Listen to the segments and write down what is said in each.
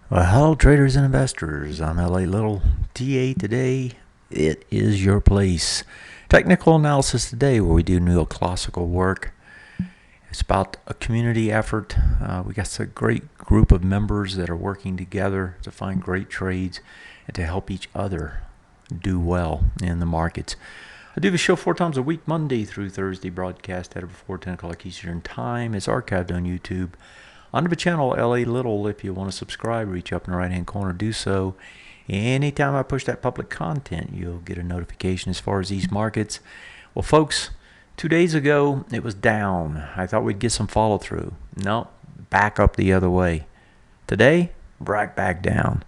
Well, hello, traders and investors. I'm LA Little. TA today. It is your place. Technical analysis today, where we do neoclassical work. It's about a community effort. We got a great group of members that are working together to find great trades and to help each other do well in the markets. I do the show 4 times a week, Monday through Thursday, broadcast at before 10 o'clock Eastern Time. It's archived on YouTube. Under the channel LA Little. If you want to subscribe, reach up in the right hand corner, do so. Anytime I push that public content, you'll get a notification as far as these markets. Well, folks, 2 days ago it was down. I thought we'd get some follow through. No, back up the other way. Today, right back down.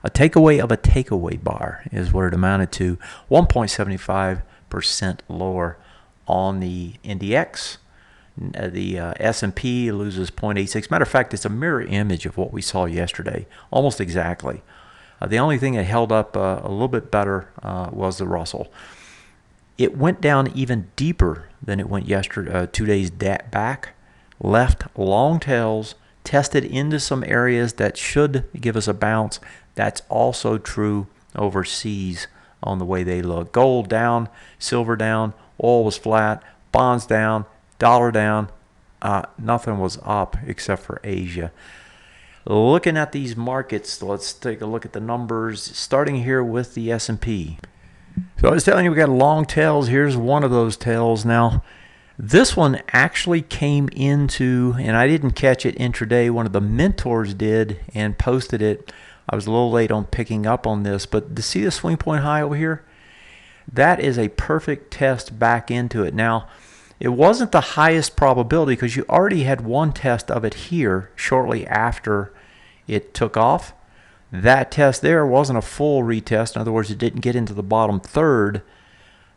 A takeaway of a takeaway bar is what it amounted to. 1.75% lower on the NDX. The S&P loses 0.86. Matter of fact, it's a mirror image of what we saw yesterday, almost exactly. The only thing that held up a little bit better was the Russell. It went down even deeper than it went yesterday, 2 days back, left long tails, tested into some areas that should give us a bounce. That's also true overseas on the way they look. Gold down, silver down, oil was flat, bonds down, dollar down, nothing was up except for Asia. Looking at these markets, let's take a look at the numbers, starting here with the S&P. So I was telling you we got long tails. Here's one of those tails. Now, this one actually came into, and I didn't catch it intraday. One of the mentors did and posted it. I was a little late on picking up on this, but to see the swing point high over here, that is a perfect test back into it. Now, it wasn't the highest probability because you already had one test of it here shortly after it took off. That test there wasn't a full retest. In other words, it didn't get into the bottom third,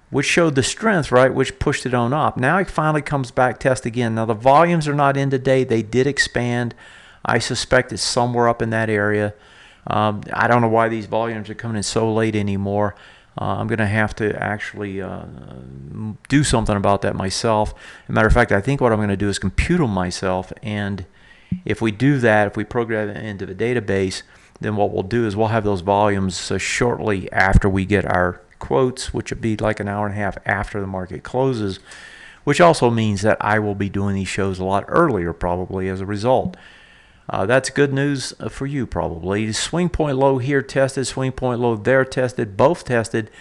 which showed the strength, right, which pushed it on up. Now it finally comes back, test again. Now the volumes are not in today. They did expand. I suspect it's somewhere up in that area. I don't know why these volumes are coming in so late anymore. I'm going to have to actually do something about that myself. As a matter of fact, I think what I'm going to do is compute them myself. And if we do that, if we program it into the database, then what we'll do is we'll have those volumes shortly after we get our quotes, which would be like an hour and a half after the market closes, which also means that I will be doing these shows a lot earlier probably as a result. That's good news for you probably. Swing point low here tested, swing point low there tested, both tested.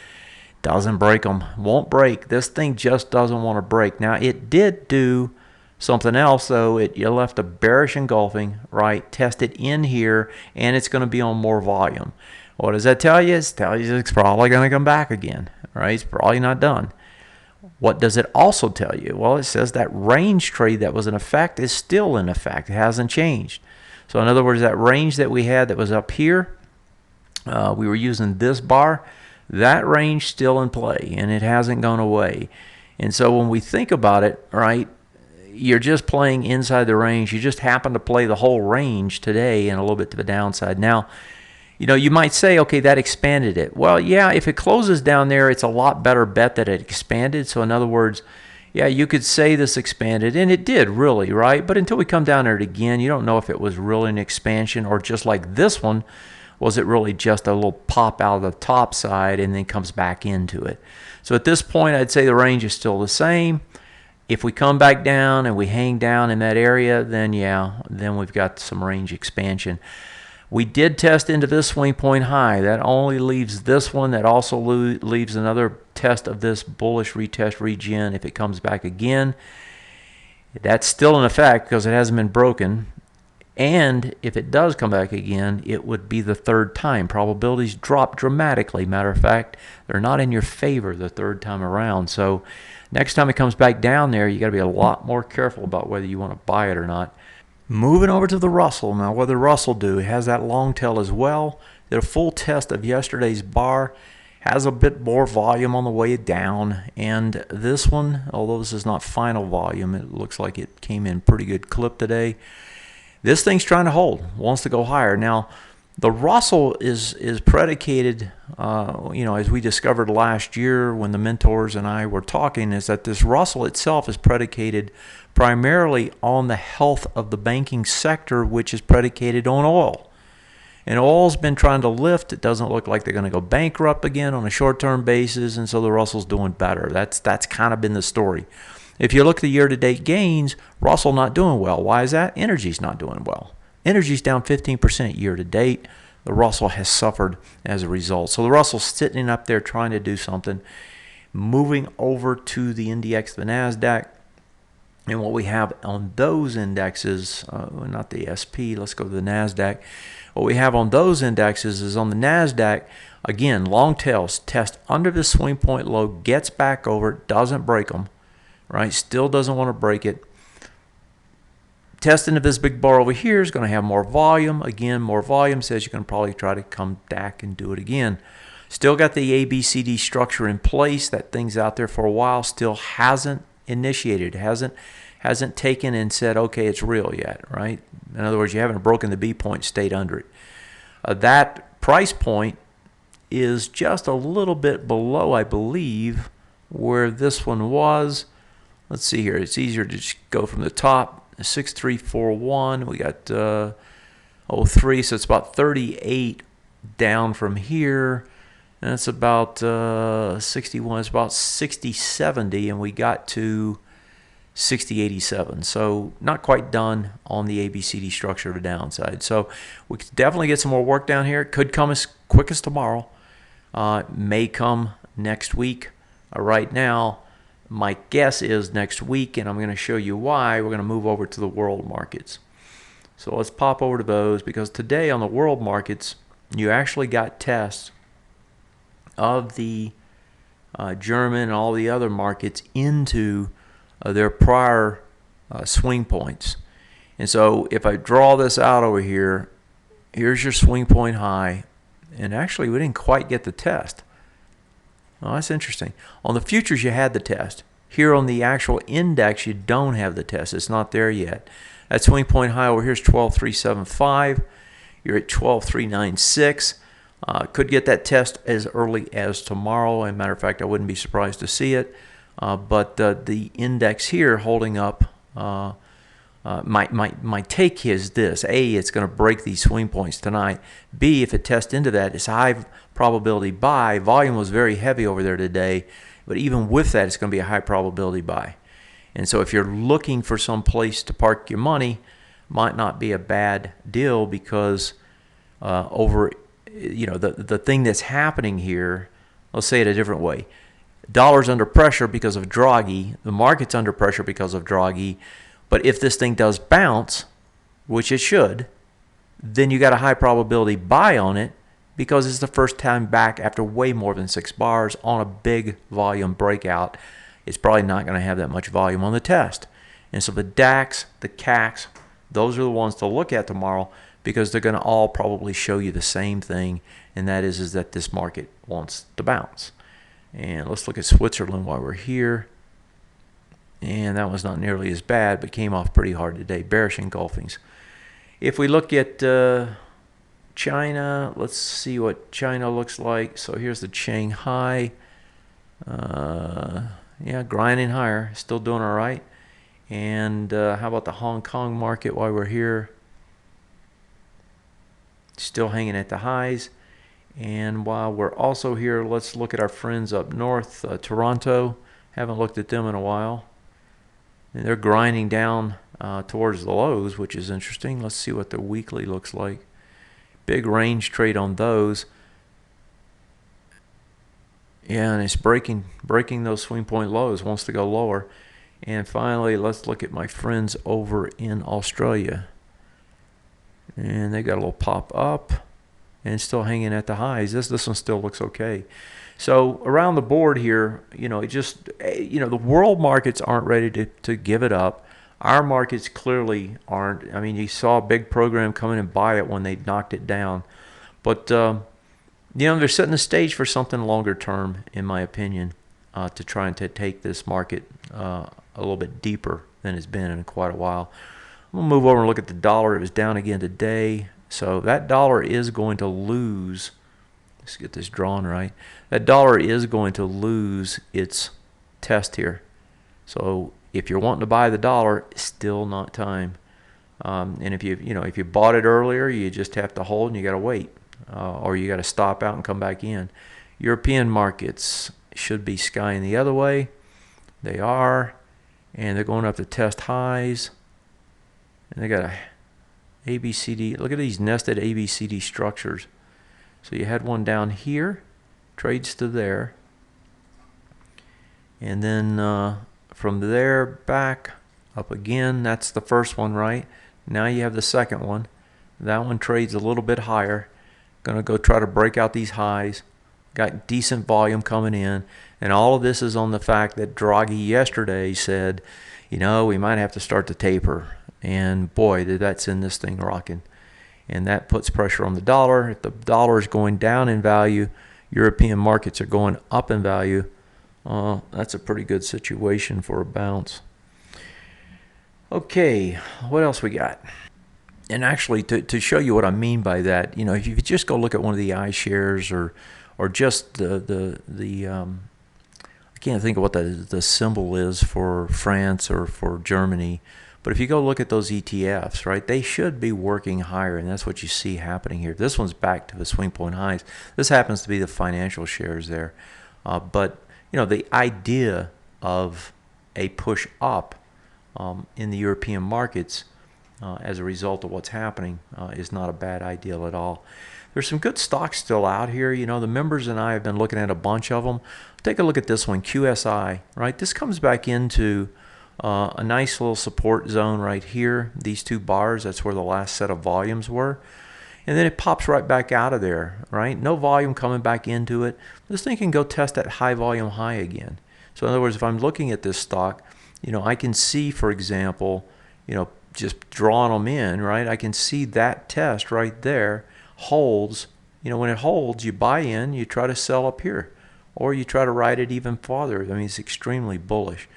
Doesn't break them, won't break. This thing just doesn't want to break. Now it did do something else though. It left a bearish engulfing, right? Tested in here, and it's going to be on more volume. What does that tell you? It tells you it's probably going to come back again, right? It's probably not done. What does it also tell you? Well, it says that range trade that was in effect is still in effect. It hasn't changed. So in other words, that range that we had that was up here, we were using this bar, that range still in play, and it hasn't gone away. And so when we think about it, right, you're just playing inside the range. You just happen to play the whole range today and a little bit to the downside. Now, you know, you might say, okay, that expanded it. Well, yeah, if it closes down there, it's a lot better bet that it expanded. So in other words, yeah, you could say this expanded, and it did really, right? But until we come down there again, you don't know if it was really an expansion or just like this one, was it really just a little pop out of the top side and then comes back into it. So at this point, I'd say the range is still the same. If we come back down and we hang down in that area, then yeah, then we've got some range expansion. We did test into this swing point high. That only leaves this one. That also leaves another test of this bullish retest region. If it comes back again, that's still in effect because it hasn't been broken. And if it does come back again, it would be the third time. Probabilities drop dramatically. Matter of fact, they're not in your favor the third time around. So next time it comes back down there, you got to be a lot more careful about whether you want to buy it or not. Moving over to the Russell. Now, what did the Russell do? It has that long tail as well. Did a full test of yesterday's bar. Has a bit more volume on the way down. And this one, although this is not final volume, it looks like it came in pretty good clip today. This thing's trying to hold, wants to go higher. Now, the Russell is predicated, as we discovered last year when the mentors and I were talking, is that this Russell itself is predicated primarily on the health of the banking sector, which is predicated on oil. And oil's been trying to lift. It doesn't look like they're going to go bankrupt again on a short-term basis, and so the Russell's doing better. That's kind of been the story. If you look at the year-to-date gains, Russell not doing well. Why is that? Energy's not doing well. Energy's down 15% year-to-date. The Russell has suffered as a result. So the Russell's sitting up there trying to do something. Moving over to the index, the NASDAQ, and what we have on those indexes, not the SP, let's go to the NASDAQ. What we have on those indexes is on the NASDAQ, again, long tails, test under the swing point low, gets back over it, doesn't break them, right? Still doesn't want to break it. Testing of this big bar over here is going to have more volume. Again, more volume says you're going to probably try to come back and do it again. Still got the ABCD structure in place. That thing's out there for a while. Still hasn't initiated, hasn't taken and said, okay, it's real yet, right? In other words, you haven't broken the B point, stayed under it. That price point is just a little bit below, I believe, where this one was. Let's see here. It's easier to just go from the top. 6341. We got 03, so it's about 38 down from here. And it's about 61. It's about 6070, and we got to 6087. So not quite done on the ABCD structure to the downside. So we could definitely get some more work down here. It could come as quick as tomorrow. May come next week. Right now, my guess is next week, and I'm going to show you why. We're going to move over to the world markets. So let's pop over to those, because today on the world markets, you actually got tests of the German and all the other markets into their prior swing points. And so if I draw this out over here, here's your swing point high. And actually, we didn't quite get the test. Oh, that's interesting. On the futures, you had the test. Here on the actual index, you don't have the test. It's not there yet. That swing point high over here is 12.375. You're at 12.396. Could get that test as early as tomorrow. As a matter of fact, I wouldn't be surprised to see it. But the index here holding up, my take is this. A, it's going to break these swing points tonight. B, if it tests into that, it's high probability buy. Volume was very heavy over there today, but even with that, it's going to be a high probability buy. And so if you're looking for some place to park your money, might not be a bad deal, because the thing that's happening here, let's say it a different way. Dollar's under pressure because of Draghi. The market's under pressure because of Draghi. But if this thing does bounce, which it should, then you got a high probability buy on it, because it's the first time back after way more than 6 bars on a big volume breakout. It's probably not going to have that much volume on the test. And so the DAX, the CACs, those are the ones to look at tomorrow, because they're going to all probably show you the same thing, and that is that this market wants to bounce. And let's look at Switzerland while we're here. And that was not nearly as bad, but came off pretty hard today. Bearish engulfings. If we look at China, let's see what China looks like. So here's the Shanghai. Yeah, grinding higher. Still doing all right. And how about the Hong Kong market while we're here? Still hanging at the highs. And while we're also here, let's look at our friends up north, Toronto. Haven't looked at them in a while. And they're grinding down towards the lows, which is interesting. Let's see what the weekly looks like. Big range trade on those. Yeah, and it's breaking those swing point lows. Wants to go lower. And finally, let's look at my friends over in Australia. And they got a little pop up and still hanging at the highs. This one still looks okay. So around the board here, it just, the world markets aren't ready to give it up. Our markets clearly aren't. I mean, you saw a big program come in and buy it when they knocked it down. But, they're setting the stage for something longer term, in my opinion, to try and take this market a little bit deeper than it's been in quite a while. I'm going to move over and look at the dollar. It was down again today. So that dollar is going to lose. Let's get this drawn right. That dollar is going to lose its test here. So if you're wanting to buy the dollar, it's still not time. And if if you bought it earlier, you just have to hold and you got to wait, or you got to stop out and come back in. European markets should be skying the other way. They are, and they're going up to test highs. And they got a ABCD. Look at these nested ABCD structures. So you had one down here, trades to there, and then from there back up again. That's the first one, right? Now you have the second one. That one trades a little bit higher. Gonna go try to break out these highs. Got decent volume coming in, and all of this is on the fact that Draghi yesterday said, we might have to start to taper. And boy, did that send this thing rocking. And that puts pressure on the dollar. If the dollar is going down in value, European markets are going up in value. That's a pretty good situation for a bounce. Okay, what else we got? And actually, to show you what I mean by that, if you just go look at one of the iShares or just the I can't think of what the symbol is for France or for Germany, but if you go look at those ETFs, right, they should be working higher, and that's what you see happening here. This one's back to the swing point highs. This happens to be the financial shares there, but the idea of a push up in the European markets as a result of what's happening is not a bad idea at all. There's some good stocks still out here. The members and I have been looking at a bunch of them. Take a look at this one, QSI, right? This comes back into a nice little support zone right here. These two bars, that's where the last set of volumes were. And then it pops right back out of there, right? No volume coming back into it. This thing can go test that high volume high again. So in other words, if I'm looking at this stock, I can see, for example, just drawing them in, right? I can see that test right there holds. When it holds, you buy in, you try to sell up here, or you try to ride it even farther. I mean, it's extremely bullish.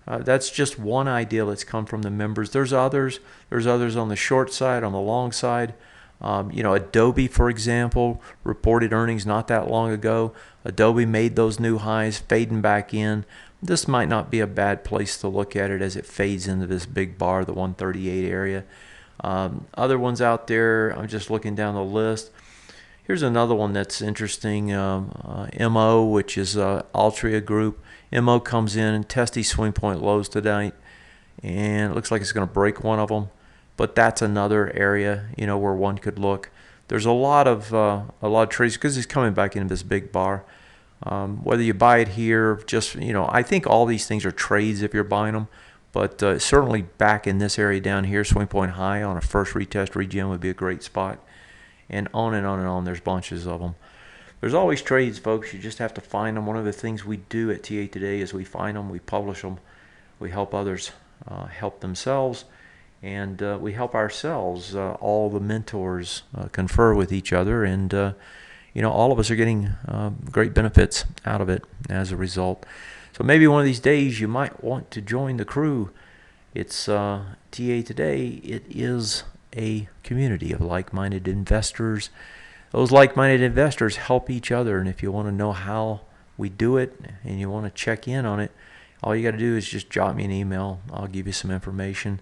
That's just one idea that's come from the members. There's others. There's others on the short side, on the long side. Adobe, for example, reported earnings not that long ago. Adobe made those new highs, fading back in. This might not be a bad place to look at it as it fades into this big bar, the 138 area. Other ones out there, I'm just looking down the list. Here's another one that's interesting, MO, which is Altria Group. MO comes in and tests these swing point lows tonight, and it looks like it's going to break one of them. But that's another area, where one could look. There's a lot of trades because it's coming back into this big bar. Whether you buy it here, just I think all these things are trades if you're buying them. But certainly back in this area down here, swing point high on a first retest regen would be a great spot. And on and on and on. There's bunches of them. There's always trades, folks. You just have to find them. One of the things we do at TA Today is we find them, we publish them, we help others help themselves, and we help ourselves. All the mentors confer with each other, and all of us are getting great benefits out of it as a result. So maybe one of these days you might want to join the crew. It's TA Today. It is a community of like-minded investors. Those like-minded investors help each other, and if you want to know how we do it and you want to check in on it, all you got to do is just drop me an email. I'll give you some information.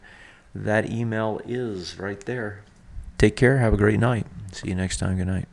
That email is right there. Take care. Have a great night. See you next time. Good night.